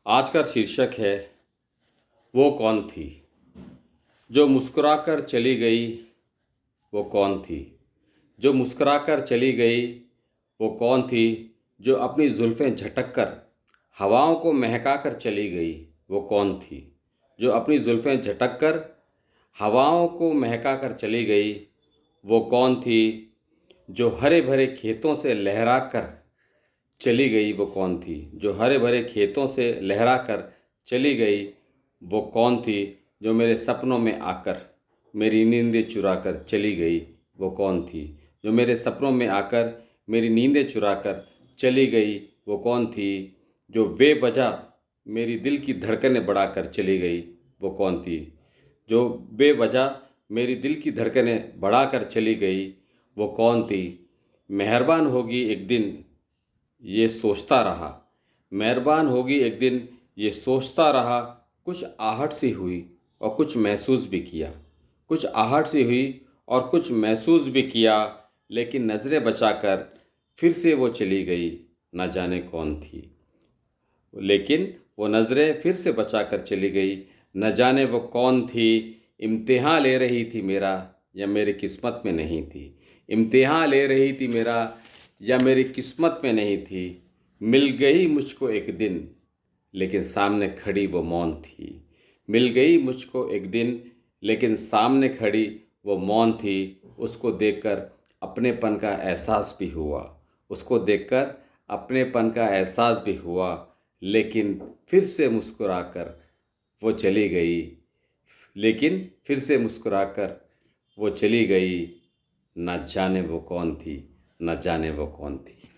आज का शीर्षक है वो कौन थी जो मुस्कुराकर चली गई। वो कौन थी जो मुस्कुराकर चली गई। वो कौन थी जो अपनी जुल्फ़ें झटक कर हवाओं को महका कर चली गई। वो कौन थी जो अपनी जुल्फ़ें झटक कर हवाओं को महका कर चली गई। वो कौन थी जो हरे भरे खेतों से लहरा कर चली गई। वो कौन थी जो हरे भरे खेतों से लहरा कर चली गई। वो कौन थी जो मेरे सपनों में आकर मेरी नींदें चुरा कर चली गई। वो कौन थी जो मेरे सपनों में आकर मेरी नींदें चुरा कर चली गई। वो कौन थी जो बेवजह मेरी दिल की धड़कनें बढ़ाकर चली गई। वो कौन थी जो बेवजह मेरी दिल की धड़कनें बढ़ाकर चली गई। वो कौन थी। मेहरबान होगी एक दिन ये सोचता रहा। मेहरबान होगी एक दिन ये सोचता रहा। कुछ आहट सी हुई और कुछ महसूस भी किया। कुछ आहट सी हुई और कुछ महसूस भी किया। लेकिन नज़रें बचाकर फिर से वो चली गई। न जाने कौन थी। लेकिन वो नज़रें फिर से बचाकर चली गई। न जाने वो कौन थी। इम्तिहान ले रही थी मेरा या मेरी किस्मत में नहीं थी। इम्तिहान ले रही थी मेरा या मेरी किस्मत में नहीं थी। मिल गई मुझको एक दिन लेकिन सामने खड़ी वो मौन थी। मिल गई मुझको एक दिन लेकिन सामने खड़ी वो मौन थी। उसको देखकर अपनेपन का एहसास भी हुआ। उसको देखकर अपनेपन का एहसास भी हुआ। लेकिन फिर से मुस्कुराकर वो चली गई। लेकिन फिर से मुस्कुराकर वो चली गई। न जाने वो कौन थी। न जाने वो कौन थी।